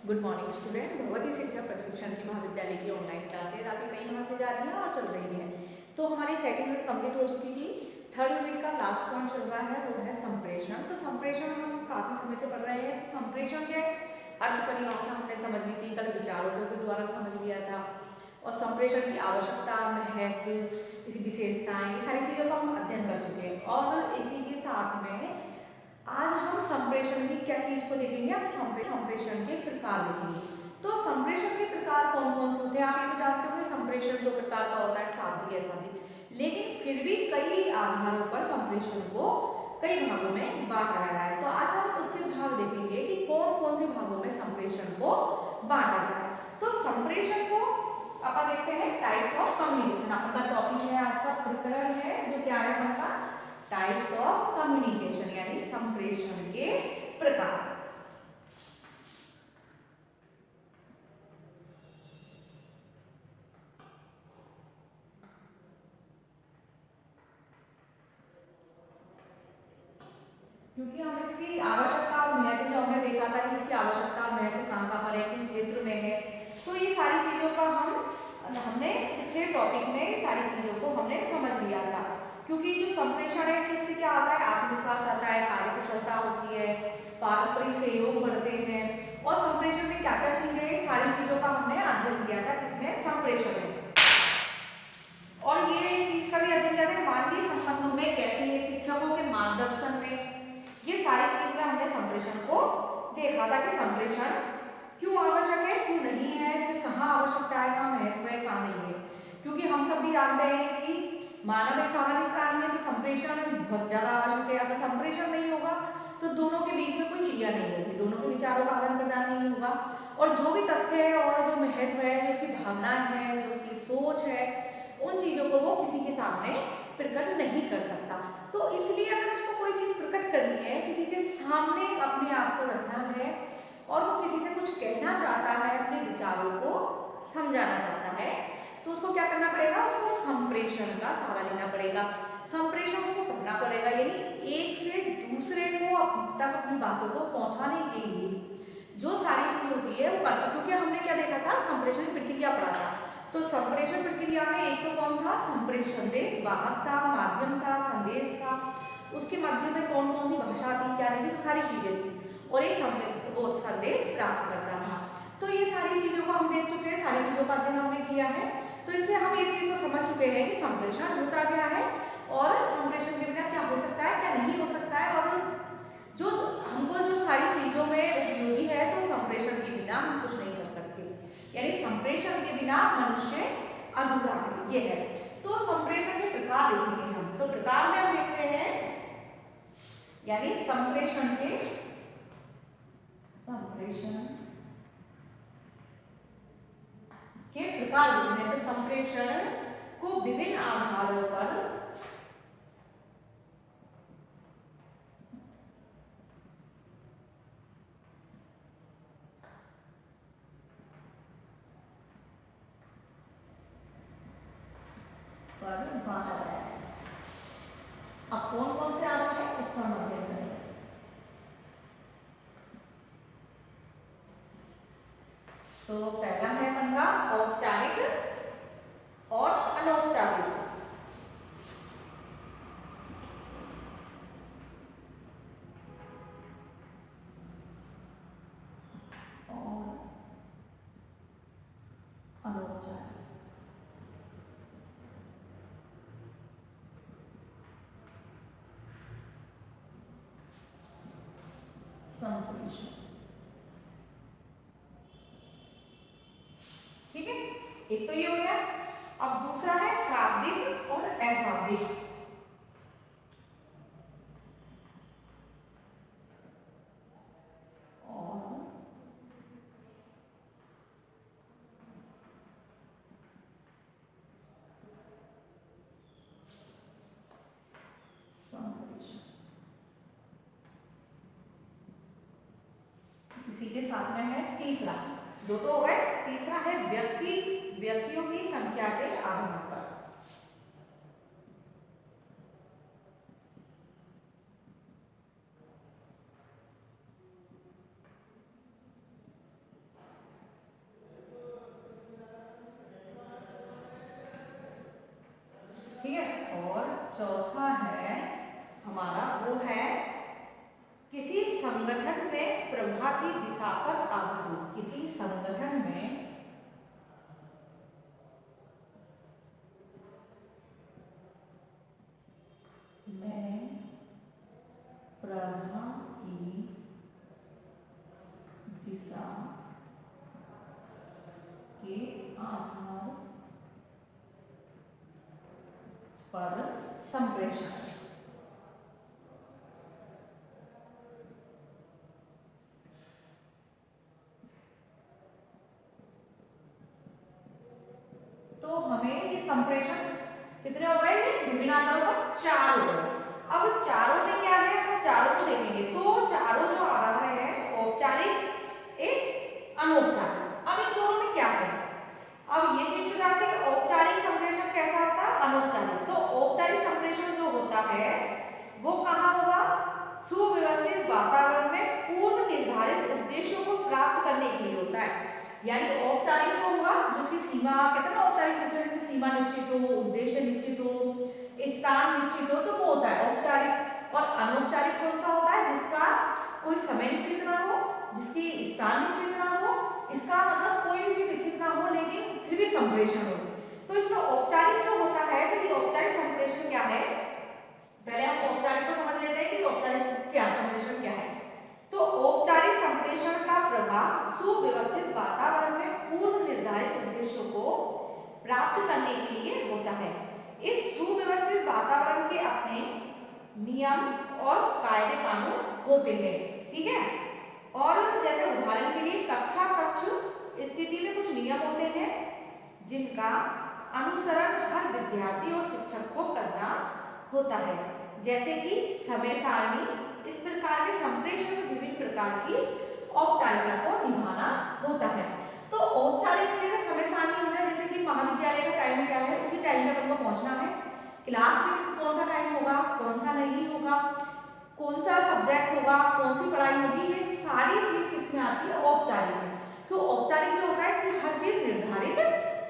Good morning student. Bhagwati शिक्षा प्रशिक्षण की महाविद्यालय की ऑनलाइन क्लासेज आपकी कई माह से जा रही हैं और चल रही हैं। तो हमारी सेकंड यूनिट कंप्लीट हो चुकी थी। थर्ड यूनिट का लास्ट पॉइंट चल रहा है, वो है संप्रेषण। तो संप्रेषण हम काफी समय से पढ़ रहे हैं। तो संप्रेषण के अर्थ परिभाषा हमने समझ ली थी, कल विचारकों के द्वारा समझ लिया था। और संप्रेषण की आवश्यकता, महत्व, इसकी विशेषताएं, ये सारी चीजों का हम अध्ययन कर चुके हैं। और इसी के साथ में आज हम संप्रेषण की क्या चीज को देखेंगे, हम संप्रेषण के प्रकार देखेंगे। तो संप्रेषण के प्रकार कौन कौन से होते हैं, आप ये तो जानते होंगे। संप्रेषण दो प्रकार का होता है, शाब्दिक अशाब्दिक, लेकिन फिर भी कई आधारों पर संप्रेषण को कई भागों में बांटा गया है। तो आज हम उसके भाग देखेंगे कि कौन कौन से भागों में संप्रेषण को बांटा गया है। तो संप्रेषण को अपन देखते हैं टाइप्स ऑफ कम्युनिकेशन। आपका टॉपिक है, आज का प्रकरण है जो क्या है आपका, टाइप्स ऑफ कम्युनिकेशन, यानी संप्रेषण के प्रकार। क्योंकि हम इसकी आवश्यकता और महत्व जो हमने देखा था कि इसकी आवश्यकता और महत्व कहाँ पर है, किन क्षेत्र में है, तो ये सारी चीजों का हमने पिछले टॉपिक में सारी चीजों को हमने समझ लिया था। क्योंकि जो संप्रेषण है किससे क्या आता है, आत्मविश्वास आता है, कार्यकुशलता होती है, पारस्परिक सहयोग बढ़ते हैं। और संप्रेषण में क्या क्या चीजें हैं, सारी चीजों का हमने अध्ययन किया था किसमें, संप्रेषण में। और ये चीज का भी अध्ययन करते हैं मानवीय संबंधों में, कैसे ये शिक्षकों के मार्गदर्शन में, ये सारी चीज में हमने संप्रेषण को देखा था कि संप्रेषण क्यों आवश्यक है, क्यों नहीं है, इसकी कहाँ आवश्यकता है, कहाँ महत्व है, कहाँ नहीं है। क्योंकि हम सब भी जानते हैं कि मानव एक सामाजिक प्राणी है, तो संप्रेषण बहुत ज्यादा आवश्यक है। अगर संप्रेषण नहीं होगा तो दोनों के बीच में कोई क्रिया नहीं होगी, दोनों के विचारों का आदान प्रदान नहीं होगा, और जो भी तथ्य है और जो महत्व है, जो उसकी भावना है, जो उसकी सोच है, उन चीजों को वो किसी के सामने प्रकट नहीं कर सकता। तो इसलिए अगर उसको कोई चीज प्रकट करनी है, किसी के सामने अपने आप को रखना है, और वो किसी से कुछ कहना चाहता है, अपने विचारों को समझाना चाहता है, तो उसको क्या करना पड़ेगा, उसको संप्रेषण का सहारा लेना पड़ेगा। संप्रेषण उसको करना पड़ेगा, यानी एक से दूसरे को तक अपनी बातों को पहुंचाने के लिए जो सारी चीज होती है वो करता। क्योंकि हमने क्या देखा था, संप्रेषण की प्रक्रिया पढ़ा था। तो संप्रेषण प्रक्रिया में एक तो कौन था, संप्रेषण संदेश वाहक था, माध्यम था, संदेश था, उसके माध्यम में कौन कौन सी भाषा थी, क्या थी, सारी चीजें थी, और एक वो संदेश प्राप्त करता था। तो ये सारी चीजों को हम देख चुके हैं, सारी चीजों का अध्ययन हमने किया है। तो इससे हम ये चीज तो समझ चुके हैं कि संप्रेषण होता क्या है, और संप्रेषण के बिना क्या हो सकता है, क्या नहीं हो सकता है, और जो हमको जो सारी चीजों में उपयोगी है, तो संप्रेषण के बिना हम कुछ नहीं कर सकते, यानी संप्रेषण के बिना मनुष्य अधूरा है, ये है। तो संप्रेषण के प्रकार देखेंगे हम। तो प्रकार में हम देख रहे हैं, यानी संप्रेषण के प्रकार देखेंगे। तो संप्रेषण को विभिन्न आधारों पर बांटा गया है। अब कौन कौन से आधार है उसका हम अध्ययन करेंगे। तो पहला है पंगा औपचारिक और अनौपचारिक। और अनौपचारिक संप्रेषण, ठीक है, एक तो ये हो गया। अब दूसरा है शाब्दिक और अशाब्दिक। और संप्रेषण, इसी के साथ में है तीसरा, दो तो हो गए, तीसरा है व्यक्तियों की संख्या के आधार पर। आधार पर संप्रेषण। तो हमें ये संप्रेषण कितने हो गए? विभिन्न आधारों पर 4 हो गए। अब चारों में क्या है, हम चारों को देखेंगे। तो चारों जो आधार है, औपचारिक एक अनौपचारिक। अब इन दोनों में क्या है? अब ये चीज बताते हैं औपचारिक संप्रेषण कैसा होता है, अनौपचारिक। तो औपचारिक संप्रेषण जो होता है वो कहाँ होगा? सुव्यवस्थित वातावरण में पूर्व निर्धारित उद्देश्यों को प्राप्त करने के लिए होता है। यानी औपचारिक जो होगा, जिसकी सीमा, कहते हैं ना औपचारिक शिक्षा की सीमा निश्चित हो, उद्देश्य निश्चित हो, स्थान निश्चित हो, तो वो होता है औपचारिक। और अनौपचारिक कौन सा होता है? जिसका कोई समय निश्चित ना हो, जिसकी स्थान निश्चित ना हो, इसका मतलब कोई भी चीज निश्चित ना हो लेकिन फिर भी संप्रेषण हो। तो इसमें औपचारिक जो होता है, तो ये औपचारिक संप्रेषण क्या है? पहले हम औपचारिक को समझ लेते हैं कि औपचारिक क्या संप्रेषण क्या है। तो औपचारिक संप्रेषण का प्रभाव सुव्यवस्थित वातावरण में पूर्व निर्धारित उद्देश्यों को प्राप्त करने के लिए होता है। इस सुव्यवस्थित वातावरण के अपने नियम और कायदे कानून होते हैं, ठीक है। और जैसे उदाहरण के लिए कक्षा कक्ष स्थिति में कुछ नियम होते हैं जिनका अनुसरण हर विद्यार्थी और शिक्षक को करना होता है, जैसे कि समय सारणी। इस प्रकार के संप्रेषण में विभिन्न प्रकार की औपचारिकता को निभाना होता है। तो औपचारिक में जैसे समय सारणी होता है, जैसे कि महाविद्यालय का टाइम क्या है, उसी टाइम पर हमको पहुंचना है। क्लास में कौन सा टाइम होगा, कौन सा नहीं होगा, कौन सा सब्जेक्ट होगा, कौन सी पढ़ाई होगी, ये सारी चीज किसमें आती है? औपचारिक में। तो औपचारिक जो होता है इसमें हर चीज निर्धारित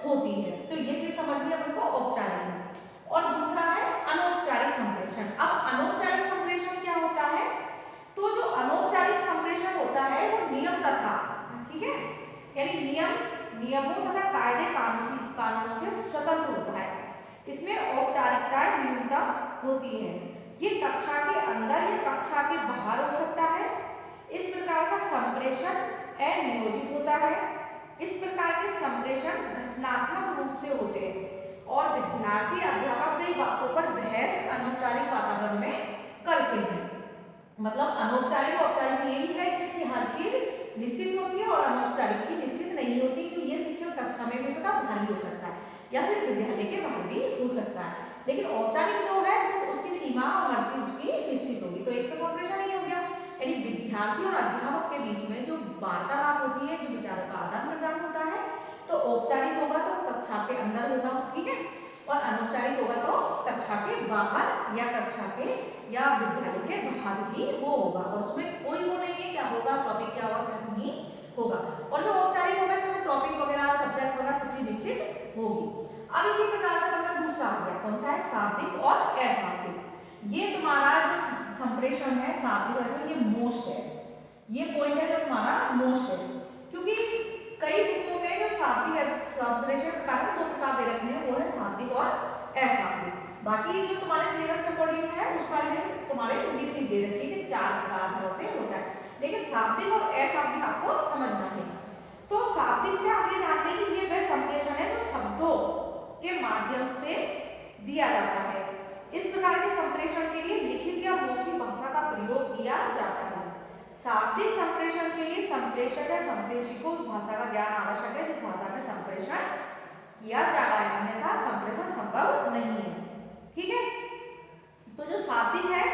होती है। तो ये चीज समझ लिया अपन को औपचारिक में। और दूसरा है अनौपचारिक संप्रेषण। अब अनौपचारिक संप्रेषण क्या होता है? तो जो अनौपचारिक संप्रेषण होता है वो नियम तथा, ठीक है, यानी नियमों तथा कायदे कानून से स्वतंत्र होता है। इसमें औपचारिकताएं न्यूनतम होती है। ये कक्षा के अंदर या कक्षा के बाहर हो सकता है। इस प्रकार का संप्रेषण अनियोजित होता है। इस प्रकार के संप्रेषण घटनात्मक रूप से होते हैं और विद्यार्थी अध्यापक कई बातों पर बहस अनौपचारिक वातावरण में करते हैं। मतलब अनौपचारिक औपचारिक यही है जिसकी हर चीज निश्चित होती है और अनौपचारिक की निश्चित नहीं होती, क्योंकि ये शिक्षण कक्षा में भी हो सकता है, बाहर भी हो सकता है, या फिर विद्यालय के बाहर भी हो सकता है। लेकिन औपचारिक जो है वो उसकी सीमा और हर चीज की निश्चित होगी। तो एक तो संप्रेषण ही हो गया, यानी विद्यार्थी और अध्यापक के बीच में जो वार्तालाप होती है, जो विचारों का आदान प्रदान होता है, तो औपचारिक होगा तो कक्षा के अंदर होगा, ठीक है, और अनौपचारिक होगा तो कक्षा के बाहर या कक्षा के या विद्यालय के बाहर ही वो होगा। और उसमें कोई वो नहीं है क्या होगा, टॉपिक क्या होगा, क्या नहीं होगा। और जो औपचारिक होगा इसमें टॉपिक वगैरह, सब्जेक्ट वगैरह सब चीज निश्चित होगी। अब इसी प्रकार से हमारा दूसरा आ गया, कौन सा है? शाब्दिक और अशाब्दिक। ये तुम्हारा जो संप्रेषण है शाब्दिक और ये मोस्ट है, ये पॉइंट है जो तुम्हारा मोस्ट है, क्योंकि कई बुकों में जो शाब्दिक संप्रेषण प्रकार दो प्रकार दे रखे हैं, वो है शाब्दिक और अशाब्दिक। बाकी जो तुम्हारे सिलेबस के अकॉर्डिंग है उस पर में तुम्हारे ये चीज दे रखी है कि 4 प्रकार से होता है, लेकिन शाब्दिक और अशाब्दिक आपको समझना है। तो शाब्दिक से आप ये जानते हैं कि ये वह संप्रेषण है जो शब्दों के माध्यम से दिया जाता है। इस प्रकार के संप्रेषण के लिए लिखित या मौखिक भाषा का प्रयोग किया जाता है। शाब्दिक संप्रेषण के लिए संप्रेषक या संप्रेषी को उस भाषा का ज्ञान आवश्यक है जिस भाषा में संप्रेषण किया जा रहा है, अन्यथा संप्रेषण संभव नहीं है, ठीक है। तो जो शाब्दिक है,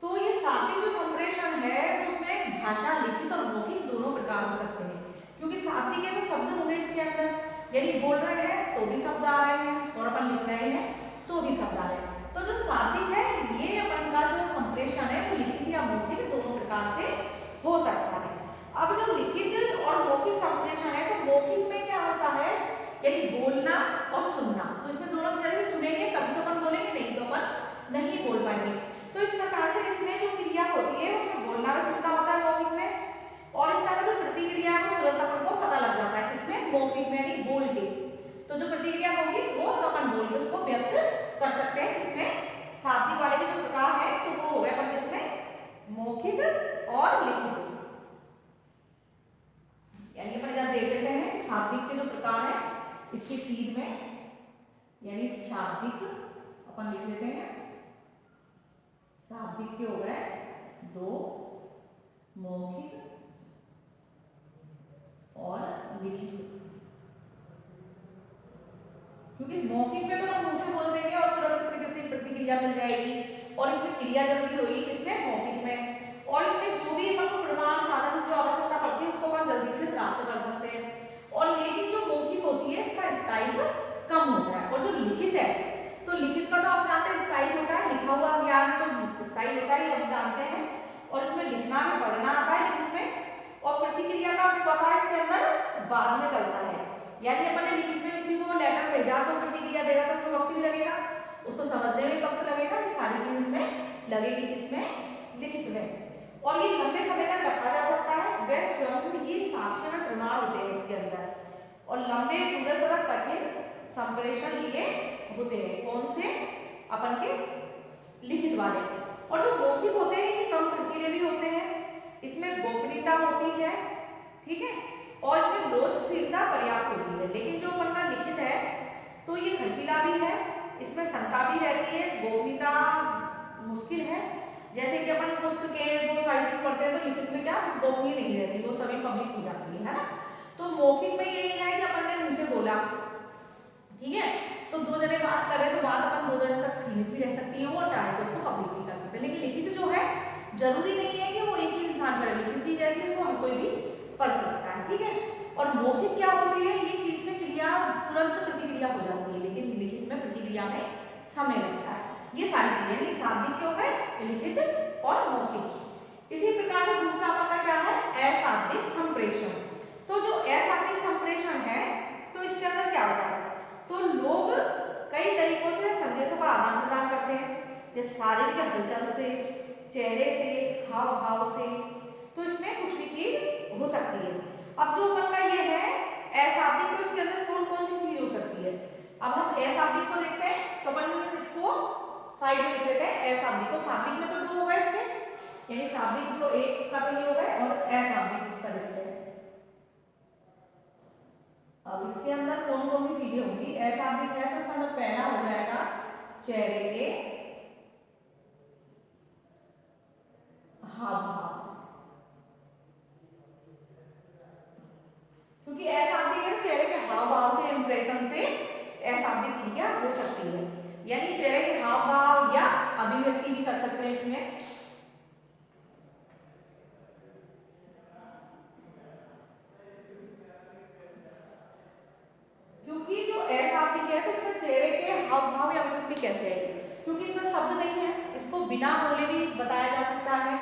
तो ये शाब्दिक जो संप्रेषण है उसमें भाषा लिखित और मौखिक दोनों प्रकार हो सकते हैं, क्योंकि शाब्दिक है तो शब्द होंगे इसके अंदर, यानी बोल रहे हैं तो भी शब्द आ रहे हैं और अपन लिख रहे हैं तो भी शब्द आ रहे हैं। तो जो शाब्दिक है ये अपन का जो संप्रेषण है वो लिखित या मौखिक दोनों प्रकार से हो सकता है। अब जो लिखित और मौखिक संप्रेषण है, तो मौखिक में क्या होता है, यानी बोलना और सुनना। तो इसमें दोनों चीजें सुनेंगे तभी तो अपन बोलेंगे, नहीं तो अपन नहीं बोल पाएंगे। तो इस प्रकार से इसमें जो क्रिया होती है उसमें बोलना और सुनना होता है मौखिक में, और इसका जो प्रतिक्रिया है वो तुरंत अपन को पता लग जाता है इसमें मौखिक में, यानी बोल के। तो जो प्रतिक्रिया होगी वो तो अपन बोल के उसको व्यक्त कर सकते हैं। इसमें शाब्दिक वाले के जो प्रकार है तो वो हो गया अपन इसमें मौखिक और लिखित, यानी अपन इधर देख लेते हैं शाब्दिक के जो प्रकार है इसकी सीध में, यानी शाब्दिक अपन लिख लेते हैं, शाब्दिक के हो गए 2, मौखिक और लिखित। क्योंकि मौखिक में तो हम मुंह से बोल देंगे और तुरंत प्रतिक्रिया मिल जाएगी, और इसमें क्रिया जल्दी होगी किसमें, मौखिक में, और इसमें जो भी अपन प्रमाण साधन जो आवश्यकता पड़ती है उसको अपन जल्दी से प्राप्त कर सकते हैं। और लेकिन जो मौखिक होती है इसका स्थायित्व कम होता है, और जो लिखित है तो लिखित का तो आप जानते हैं स्थायी होता है, लिखा हुआ ज्ञान तो स्थायी होता है, हम जानते हैं, और इसमें लिखना में पढ़ना आता है लिखित में, और प्रतिक्रिया का पता इसके अंदर बाद में चलता है। यानी अपन ने लिखित में किसी को लेटर भेजा तो प्रतिक्रिया देगा तो उसको वक्त भी लगेगा, उसको समझने में वक्त लगेगा, ये सारी चीज इसमें लगेगी किसमें, लिखित में, और ये लंबे समय तक रखा जा सकता है। वे स्वयं ही साक्ष्य में प्रमाण होते हैं इसके अंदर, और लंबे दूरस्थ कठिन संप्रेषण ये होते हैं, कौन से, अपन के लिखित वाले। और जो मौखिक होते हैं ये कम खर्चीले भी होते हैं, इसमें गोपनीयता होती है, ठीक है, और इसमें लोचशीलता पर्याप्त होती है। लेकिन जो अपन का लिखित है तो ये खर्चीला भी है, इसमें शंका भी रहती है, गोपनीयता मुश्किल है। जैसे कि अपन पुस्तकें वो सारी चीज पढ़ते हैं तो लिखित में क्या गोपनीय नहीं रहती, वो सभी पब्लिक हो जाती है ना। तो मौखिक में यही है कि अपन ने मुंह से बोला, ठीक है, तो 2 जने बात कर रहे हैं तो बात अपन 2 जने तक सीमित भी रह सकती है, और चाहे तो उसको पब्लिक भी कर सकते हैं। लेकिन लिखित जो है जरूरी नहीं है कि वो एक ही इंसान करे, लिखित चीज ऐसी है इसको हम कोई भी पढ़ सकता है, ठीक है। और मौखिक क्या होती है, ये कि इसमें क्रिया तुरंत प्रतिक्रिया हो जाती है, लेकिन लिखित में प्रतिक्रिया में समय लगता है। ये सारी चीजें शाब्दिक क्यों है, लिखित और मौखिक। इसी प्रकार से दूसरा आपका क्या है, अशाब्दिक संप्रेषण। तो जो अशाब्दिक संप्रेषण है तो इसके अंदर क्या होता है, तो लोग कई तरीकों से संदेशों का आदान प्रदान करते हैं, जैसे शारीरिक हलचल से, चेहरे से, हाव भाव से, तो इसमें कुछ भी चीज हो सकती है। अब जो अपन का ये है अशाब्दिक, तो इसके अंदर कौन कौन सी चीज हो सकती है। अब हम अशाब्दिक को देखते हैं, तो अपन इसको साइड में लिख लेते हैं, अशाब्दिक को, शाब्दिक में तो 2 हो गए इसमें, यानी शाब्दिक तो 1 का तो ये हो गए, और अशाब्दिक का लिखते हैं। अब इसके अंदर कौन कौन सी चीजें होंगी, अशाब्दिक है तो इसके अंदर पहला हो जाएगा चेहरे के हाव भाव, क्योंकि अशाब्दिक है चेहरे के हाव भाव से, इंप्रेशन से अशाब्दिक क्रिया हो सकती है, यानी चेहरे के हाव भाव या अभिव्यक्ति भी कर सकते हैं इसमें। क्योंकि जो अशाब्दिक है तो इसमें चेहरे के हाव भाव या अभिव्यक्ति कैसे है, क्योंकि इसमें शब्द नहीं है, इसको बिना बोले भी बताया जा सकता है।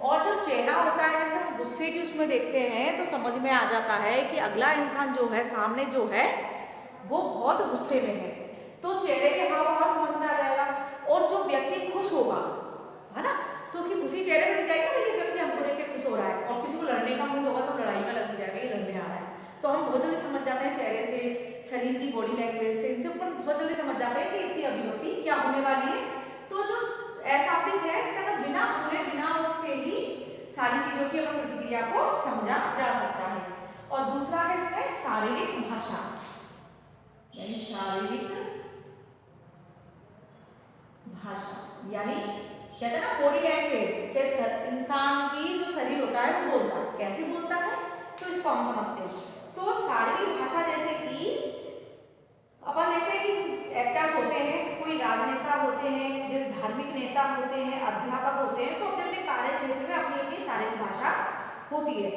और जो चेहरा होता है, जैसे हम गुस्से की उसमें देखते हैं तो समझ में आ जाता है कि अगला इंसान जो है, सामने जो है वो बहुत गुस्से में है, तो चेहरे के हाव भाव समझ में आ जाएगा। और जो व्यक्ति खुश होगा, है ना, तो उसकी खुशी चेहरे पे दिख जाएगी, ये व्यक्ति हमको देख के खुश हो रहा है। और किसी को लड़ने का मूड होगा तो लड़ाई में लग जाएगा, ये लड़ने आ रहा है, तो हम बहुत जल्दी समझ जाते हैं चेहरे से, शरीर की बॉडी लैंग्वेज से, इनसे अपन बहुत जल्दी समझ जाते हैं कि इसकी अभिव्यक्ति क्या होने वाली है। तो जो अशाब्दिक है इसका ना बिना बोले, बिना उससे ही सारी चीजों की अपन प्रतिक्रिया को समझा जा सकता है। और दूसरा है इसमें शारीरिक भाषा, यानी शारीरिक भाषा, यानी कहते हैं ना बॉडी लैंग्वेज, इंसान की जो शरीर होता है वो बोलता है, कैसे बोलता है तो इसको हम समझते हैं। तो शारीरिक भाषा जैसे कि अपन देखते हैं कि एक्टर्स होते हैं, कोई राजनेता होते हैं, जैसे धार्मिक नेता होते हैं, अध्यापक होते हैं, तो अपने अपने कार्य क्षेत्र में अपनी अपनी शारीरिक भाषा होती है।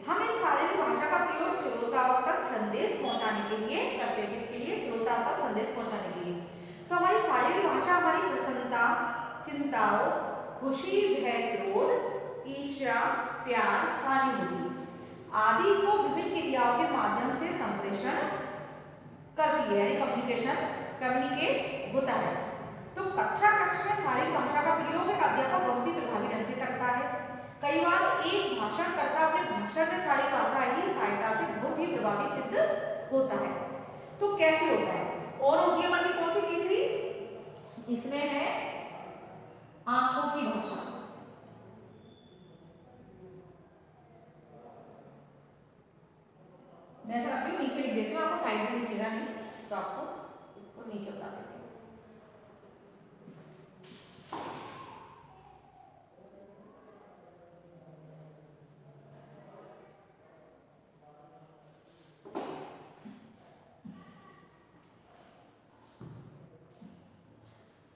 हम इस शारीरिक भाषा का प्रयोग श्रोताओं तक संदेश पहुंचाने के लिए करते हैं, किसके लिए, श्रोताओं तक संदेश पहुंचाने के लिए। तो हमारी शारीरिक भाषा हमारी प्रसन्नता, चिंताओं, खुशी, भय, क्रोध, ईर्ष्या, प्यार, सहानुभूति आदि को विभिन्न क्रियाओं के माध्यम से संप्रेषण करती है, कम्युनिकेट होता है। तो कक्षा कक्ष में शारीरिक भाषा का प्रयोग एक अध्यापक बहुत ही प्रभावी ढंग से करता है। कई बार एक भाषणकर्ता अपने भाषण में शारीरिक भाषा ही सहायता से बहुत ही प्रभावी सिद्ध होता है। तो कैसे होता है, और होती है हमारी कौन सी तीसरी, इसमें है आंखों की भाषा। मैं सर अपनी नीचे लिख देती हूँ, आपको साइड में लिखेगा नहीं। तो आपको इसको नीचे बता देते हैं।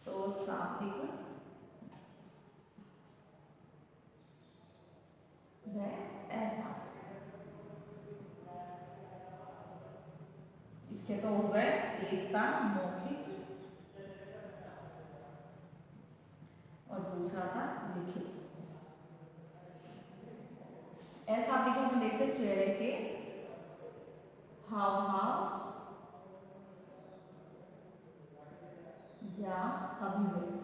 तो शाब्दिक ऐसा, इसके तो हो गए एक था मौखिक और दूसरा था लिखित। ऐसा देखो हम देखते हैं चेहरे के हाव भाव या अभिव्यक्ति।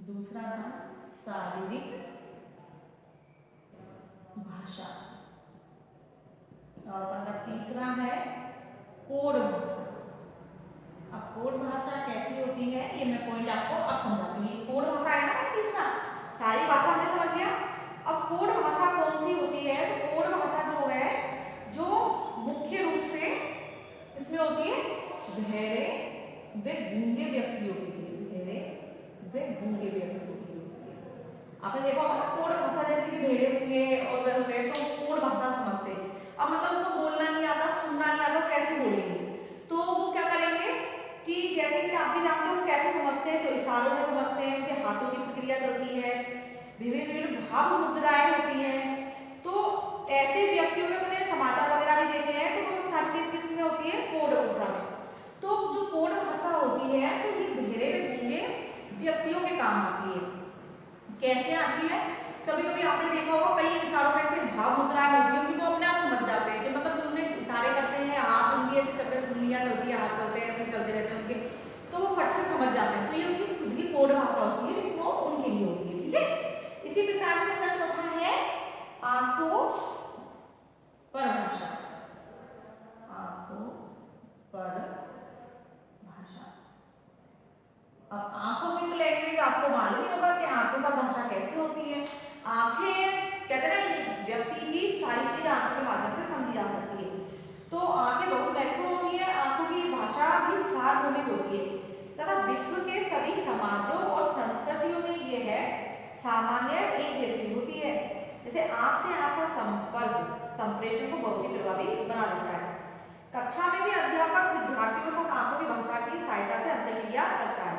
दूसरा था शारीरिक भाषा और मतलब तीसरा है कोड भाषा। अब कोड भाषा कैसी होती है ये मैं पॉइंट आपको अब समझाती हूँ। कोड भाषा है ना तीसरा, सारी भाषा हमने समझ लिया। अब कोड भाषा कौन सी होती है? तो कोड भाषा जो है जो मुख्य रूप से इसमें होती है बहरे व गूंगे व्यक्तियों के लिए, बहरे व गूंगे व्यक्तियों के लिए। आपने देखा होगा ना कोड भाषा जैसे कि भेड़े होंगे और वह होते हैं तो कोड भाषा समझते हैं। अब मतलब उनको बोलना नहीं आता, सुनना नहीं आता, कैसे बोलेंगे? तो वो क्या करेंगे कि जैसे कि आप भी जानते हो कैसे समझते हैं, तो इशारों में समझते हैं, उनके हाथों की प्रक्रिया चलती है, विभिन्न विभिन्न भाव मुद्राएं होती हैं। तो ऐसे व्यक्तियों के मैंने समाचार वगैरह भी देखे हैं, तो वो सब सारी चीज किसमें होती है? कोड भाषा में। तो जो कोड भाषा होती है तो ये बहरे व गूंगे व्यक्तियों के काम आती है। कैसे आती है? कभी कभी आपने देखा होगा कई इशारों में से भाव मुद्राएं होती है, वो अपने आप समझ जाते हैं कि मतलब उन्हें इशारे करते हैं, हाथ उंगली ऐसे चलते, उंगलियां चलती है, हाथ चलते हैं, ऐसे चलते रहते हैं उनके, तो वो फट से समझ जाते हैं। तो ये उनकी खुद की कोड भाषा होती है, लेकिन वो उनके लिए होती है। ठीक है, इसी प्रकार से उनका चौथा है आंखों पर भाषा। आंखों पर भाषा। अब आंखों की लैंग्वेज आपको मालूम ही होगा कि आंखों पर भाषा कैसे होती है। आंखें कहते हैं ना व्यक्ति की सारी चीजें आंखों के माध्यम से समझी जा सकती है। तो आंखें बहुत महत्वपूर्ण होती है। आंखों की भाषा भी सार्वभौमिक होती है तथा विश्व के सभी समाजों और संस्कृतियों में यह है सामान्य एक जैसी होती है। जैसे आंख से आंख का संपर्क संप्रेषण को बहुत ही प्रभावी बना देता है। कक्षा में भी अध्यापक विद्यार्थियों के साथ आंखों की भाषा की सहायता से अंतर्क्रिया करता है।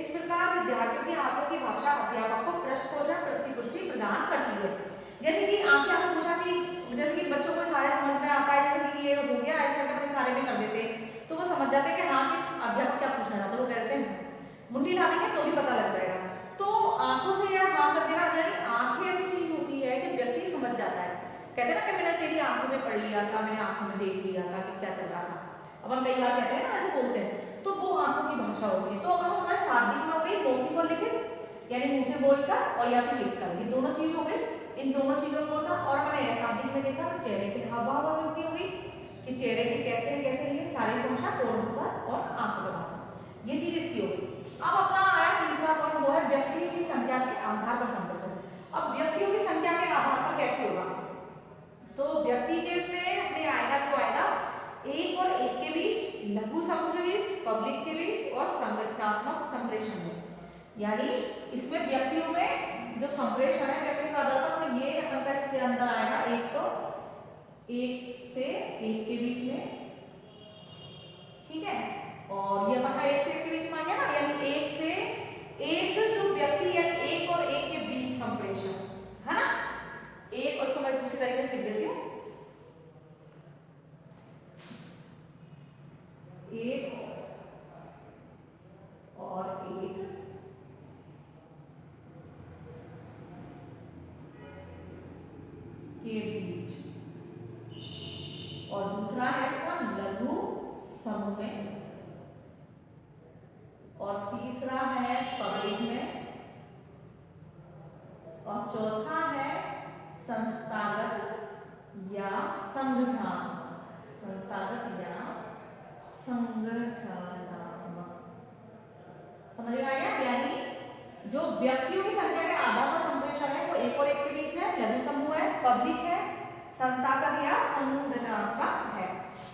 इस प्रकार विद्यार्थियों की आंखों की भाषा अध्यापक को पृष्ठपोषण प्रतिपुष्टि प्रदान करती है। जैसे कि आपने आपको पूछा कि जैसे कि बच्चों को सारे समझ में आता है, जैसे कि ये हो गया ऐसे करके अपने सारे में कर देते हैं, तो वो समझ जाते हैं कि हाँ कि अध्यापक क्या पूछना चाहते हैं। वो कहते हैं मुंडी ला देंगे तो भी पता लग जाएगा। तो आंखों से या हाँ कर देना, यानी आंखें ऐसी चीज होती है कि व्यक्ति समझ जाता है। कहते हैं ना कि मैंने तेरी आंखों में पढ़ लिया था, मैंने आंखों में देख लिया था कि क्या चल रहा था। अब हम कई बार कहते हैं ना ऐसे बोलते हैं, तो वो आंखों की भाषा होती है। तो अगर वो समझ शाब्दिक में हो गई, मौखिक और लिखित, यानी मुंह से बोलकर और या फिर लिखकर, ये दोनों चीज हो गई। इन दोनों चीजों को था। और मैंने अशाब्दिक में देखा तो चेहरे के हाव भाव अभिव्यक्ति हो गई कि चेहरे के कैसे कैसे लिए सारी भाषा, कोड भाषा और आंखों की भाषा, ये चीज इसकी हो गई। अब अपना आया तीसरा पॉइंट, वो है व्यक्ति की संख्या के आधार पर संप्रेषण। अब व्यक्तियों की संख्या के आधार पर कैसे होगा? तो व्यक्ति के में अपने आएगा जो आएगा एक और एक के बीच, लघु समूह के बीच, पब्लिक के बीच और संरचनात्मक संप्रेषण में। यानी इसमें व्यक्तियों में जो संप्रेषण है व्यक्ति का आधार पर, तो ये अंतर इसके अंदर आएगा, एक तो एक से एक के बीच में, ठीक है, और ये अपना एक से एक के बीच में आ गया ना, यानी एक से एक जो व्यक्ति यानी एक और एक के बीच संप्रेषण है ना। एक, उसको मैं दूसरे तरीके से लिख देती हूँ, एक और एक के बीच, और दूसरा है इसका लघु समूह में, और तीसरा है पब्लिक में, और चौथा है संस्थागत या संगठन, संस्थागत या संगठनात्मक। समझ में आ गया? यानी जो व्यक्तियों की संख्या के आधार पर संप्रेषण है वो एक और एक के बीच है, लघु समूह है, पब्लिक है, संस्थागत या समूहनात्मक है।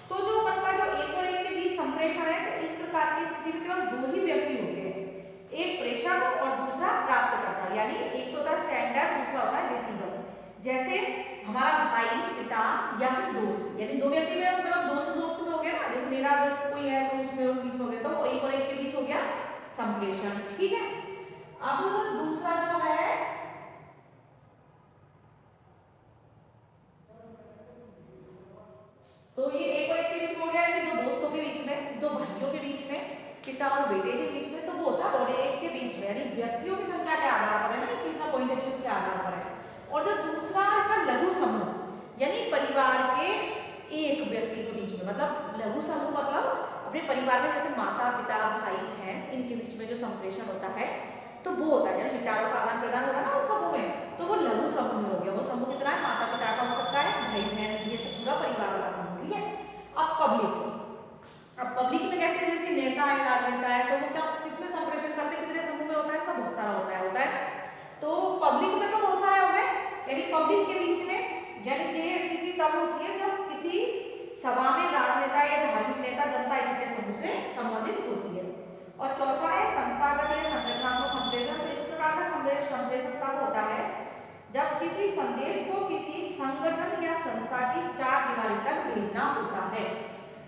तो जो अपन का जो एक और एक के बीच संप्रेषण है, तो इस प्रकार की स्थिति में केवल दो ही व्यक्ति होते हैं, एक प्रेषक और दूसरा प्राप्तकर्ता, यानी एक तो होता है सेंडर, दूसरा होता है रिसीवर। जैसे हमारा भाई, पिता या फिर दोस्त, यानी दो व्यक्ति में मतलब दोस्त दोस्त में हो गया ना, जैसे मेरा दोस्त कोई है तो उसमें बीच में हो गया, तो एक और एक के बीच हो गया संप्रेषण। ठीक है, अब दूसरा जो है तो ये एक और एक के बीच में हो गया, यानी दो दोस्तों के बीच में, दो भाइयों के बीच में, पिता और बेटे के बीच में, तो वो होता है और एक के बीच में, यानी व्यक्तियों की संख्या के आधार पर है ना, तीसरा पॉइंट है जो इसके आधार पर है। और जो दूसरा इसका लघु समूह, यानी परिवार के एक व्यक्ति के बीच में, मतलब लघु समूह मतलब अपने परिवार में जैसे माता पिता भाई बहन इनके बीच में जो संप्रेषण होता है, तो वो होता है जब विचारों का आदान प्रदान हो रहा है ना उस समूह में, तो वो लघु समूह हो गया। वो समूह कितना है, माता पिता का हो सकता है, भाई बहन, ये सब पूरा परिवार वाला समूह। ठीक है, अब पब्लिक में कैसे, जैसे नेता है, राजनेता है, तो वो क्या किसमें संप्रेषण करते, कितने समूह में होता है, तो बहुत सारा होता है। तो पब्लिक में तो बहुत सारे हो गए, यानी पब्लिक के बीच में, यानी ये स्थिति तब होती है जब किसी सभा में राजनेता या धार्मिक नेता जनता इकट्ठे समूह से संबंधित होती है। और चौथा है संस्थागत या संरचनात्मक संप्रेषण। तो इस प्रकार का संप्रेषण तब होता है जब किसी संदेश को किसी संगठन या संस्था की चार दीवारी तक भेजना होता है,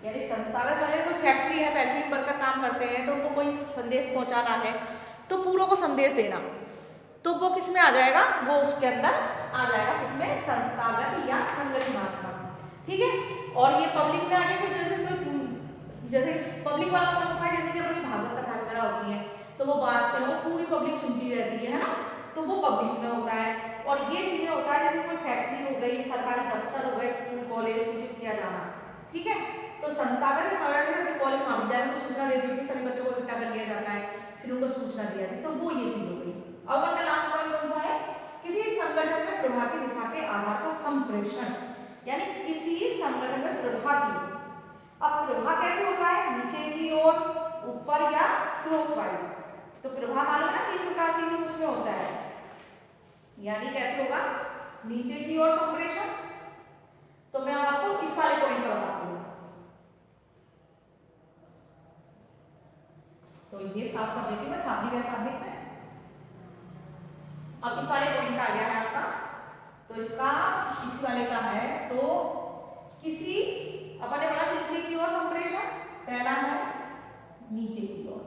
यानी संस्थागत संदेश, कोई फैक्ट्री है, फैक्ट्री में वर्कर काम करते हैं, तो उनको कोई संदेश पहुंचाना है, तो पूरों को संदेश देना, तो वो किस में आ जाएगा, वो उसके अंदर आ जाएगा, किसमें, संस्थागत या संगठनात्मक। ठीक है, और ये पब्लिक में आगे कुछ जैसे पब्लिक वाला कौन सा है, जैसे कि अपनी भागवत कथा वगैरह होती है, तो वो बात वो पूरी पब्लिक सुनती रहती है ना, तो वो पब्लिक में होता है। और ये चीजें होता है जैसे कोई फैक्ट्री हो गई, सरकारी दफ्तर हो गए, स्कूल कॉलेज सूचित किया जाना। ठीक है, तो संस्थागत कॉलेज महाविद्यालय को सूचना दे दी कि सभी बच्चों को इकट्ठा कर लिया जाता है, फिर उनको सूचना दिया जाती है, तो वो ये चीज हो गई। अब अपना लास्ट पॉइंट कौन सा है, किसी संगठन में प्रभाव की दिशा के आधार पर संप्रेषण, यानी किसी संगठन में प्रभाव की, अब प्रभाव कैसे होता है, नीचे की ओर, ऊपर या क्रॉसवाइज। तो प्रभाव मालूम ना किस प्रकार की उसमें होता है, यानी कैसे होगा, नीचे की ओर संप्रेषण। तो मैं आपको इस वाले पॉइंट पर बताती हूँ, तो ये साफ कर देती हूँ मैं, शाब्दिक में। अब इस वाले पॉइंट आ गया है आपका, तो इसका इस वाले का है, तो किसी अपन ने पढ़ा नीचे की ओर संप्रेषण, पहला है नीचे की ओर,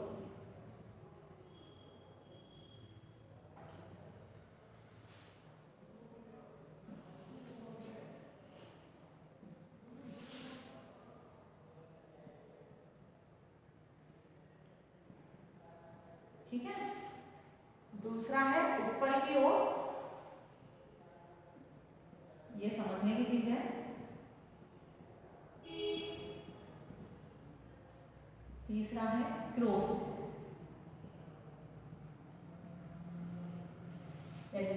ठीक है, दूसरा है ऊपर की ओर, ये समझने की चीज है, तीसरा है क्रॉस,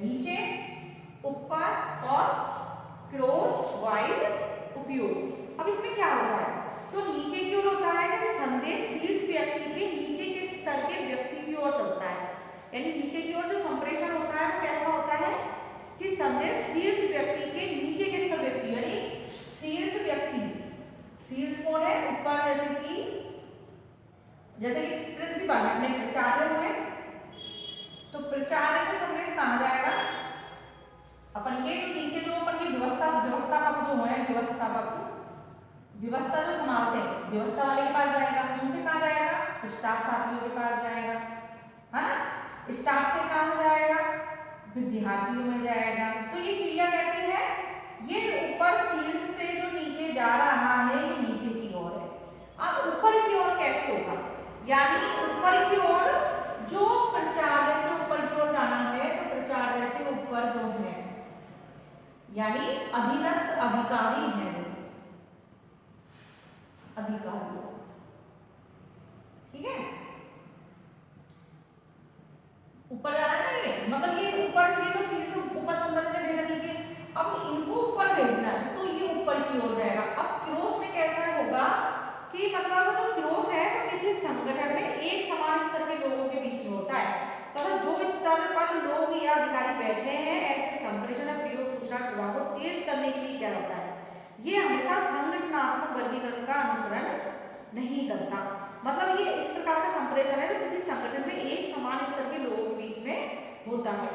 नीचे ऊपर और क्रॉस वाइज उपयोग। अब इसमें क्या होता है, तो नीचे की ओर होता है कि संदेश शीर्ष व्यक्ति के नीचे के स्तर के व्यक्ति की ओर चलता है, यानी नीचे की ओर जो संप्रेषण होता है वो कैसा होता है कि संदेश शीर्ष व्यक्ति के नीचे के स्तर व्यक्ति, यानी शीर्ष व्यक्ति, शीर्ष कौन है, ऊपर, जैसे कि प्रिंसिपल अपने प्राचार्य हुए, तो प्राचार्य से संदेश कहां जाएगा, अपन के नीचे जो अपन की व्यवस्थापक जो है, व्यवस्था जो संभालते हैं, व्यवस्था वाले के पास जाएगा, उनसे कहां जाएगा, स्टाफ साथियों के पास जाएगा, है ना, स्टाफ से कहां जाएगा, विद्यार्थियों में जाएगा। तो ये क्रिया कैसी है, ये ऊपर शीर्ष से जो नीचे जा रहा है, ये नीचे की ओर है। अब ऊपर की ओर कैसे होगा, यानी ऊपर की ओर जो प्राचार्य से ऊपर की ओर जाना है, तो प्राचार्य से ऊपर जो है, यानी अधीनस्थ अधिकारी है, अधिकारी, ठीक है, ऊपर जा रहा है ना, ये मतलब ये ऊपर से तो शीर्ष ऊपर संदर्भ में भेजा नीचे, अब इनको ऊपर भेजना है, तो ये ऊपर की ओर जाएगा। अब क्रॉस में कैसा होगा कि मतलब जो क्रॉस है तो किसी संगठन में एक समान स्तर के लोगों के बीच में होता है, तो जो स्तर पर लोग या अधिकारी बैठे हैं, ऐसे संप्रेषण प्रयोग सूचना प्रवाह को नहीं करता। मतलब ये इस प्रकार का संप्रेषण है जो किसी संगठन में एक समान स्तर के लोगों के बीच में होता है,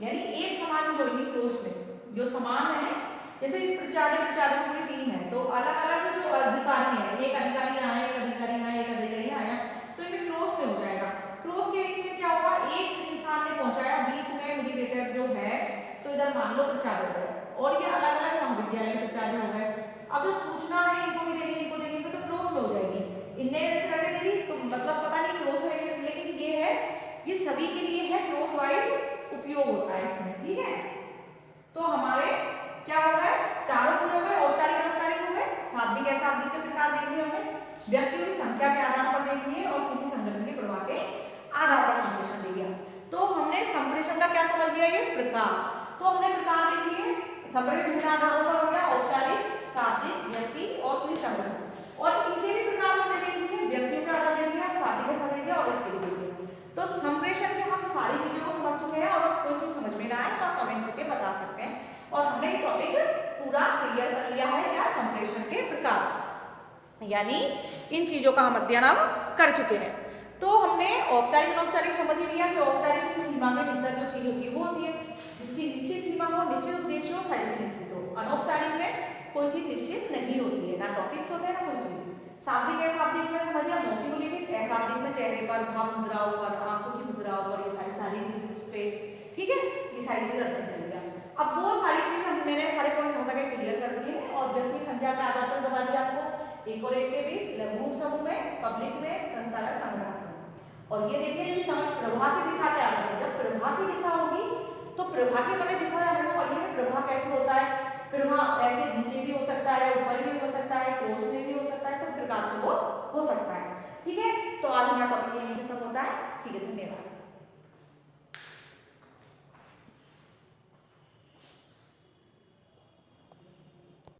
यानी एक समान ज्वाइनिंग क्लोज में जो समान है, जैसे प्राचार्य प्राचार्यों की टीम है तो अलग अलग जो अधिकारी है, एक अधिकारी यहाँ है, एक अधिकारी यहाँ है, एक अधिकारी यहाँ है, तो इनमें क्लोज में हो जाएगा। क्लोज के बीच में क्या होगा, एक इंसान ने पहुंचाया, बीच में मीडिएटर जो है, तो इधर मान लो प्राचार्य हो गए और ये अलग अलग महाविद्यालय के प्राचार्य हो गए। अब जो सूचना है इनको भी देंगे, इनको देंगे तो क्लोज में हो जाएगी। इनने ऐसे करके दे दी तो मतलब पता नहीं क्लोज है, लेकिन ये है, ये सभी के लिए है, क्लोज वाइज उपयोग होता है इसमें, ठीक है। तो हमारे क्या हो गए, चारों पूरे हो गए, औपचारिक अनौपचारिक हो गए, शाब्दिक अशाब्दिक के प्रकार देख लिए हमने, व्यक्तियों की संख्या के आधार पर देख लिए और किसी संगठन के प्रवाह के आधार पर संप्रेषण दे दिया। तो हमने संप्रेषण का क्या समझ लिया, ये प्रकार। तो हमने प्रकार देख लिए, संप्रेषण विभिन्न आधारों पर हो गया, औपचारिक, शाब्दिक, व्यक्ति और किसी संगठन, और इनके भी प्रकार हमने देख लिए, व्यक्तियों का आधार दे दिया, शाब्दिक का दे दिया और इसके भी दे दिया। तो संप्रेषण में हम सारी चीजों को समझ चुके हैं, और अब कोई चीज समझ में ना आए तो आप कमेंट करके बता सकते हैं। और हमने ये टॉपिक पूरा क्लियर कर लिया है, क्या, संप्रेषण के प्रकार, यानी इन चीजों का हम अध्ययन अब कर चुके हैं। तो हमने औपचारिक अनौपचारिक समझ ही लिया कि औपचारिक की सीमा के भीतर जो चीज होती है वो होती है, जिसकी निश्चित सीमा हो, निश्चित उद्देश्य हो, सारी चीज निश्चित हो। अनौपचारिक में कोई चीज निश्चित नहीं होती है, ना टॉपिक्स होते हैं ना कोई चीज। शाब्दिक अशाब्दिक में समझ लिया, मौखिक लिखित, अशाब्दिक में चेहरे पर, भाव मुद्राओं पर, आंखों की मुद्राओं पर, ये सारी शारीरिक उस पे, ठीक है, ये सारी चीजें अध्ययन कर लिया। अब वो सारी चीजें मैंने सारे पॉइंट समझ के क्लियर कर दिए हैं, और व्यक्ति संख्या के आधार पर बता दिया आपको, एक और एक के बीच, लघु समूह में, पब्लिक में, संस्थागत संग्रह में। और ये देखिए कि प्रवाह की दिशा क्या है, जब प्रवाह की दिशा होगी तो प्रवाह के बने दिशा हमें पढ़िए, प्रवाह कैसे होता है, प्रवाह ऐसे नीचे भी हो सकता है, ऊपर भी हो सकता है, क्रॉस में भी हो सकता है, सब प्रकार से वो हो सकता है, ठीक है। तो आज हमारा टॉपिक यहीं खत्म होता है, ठीक है, धन्यवाद।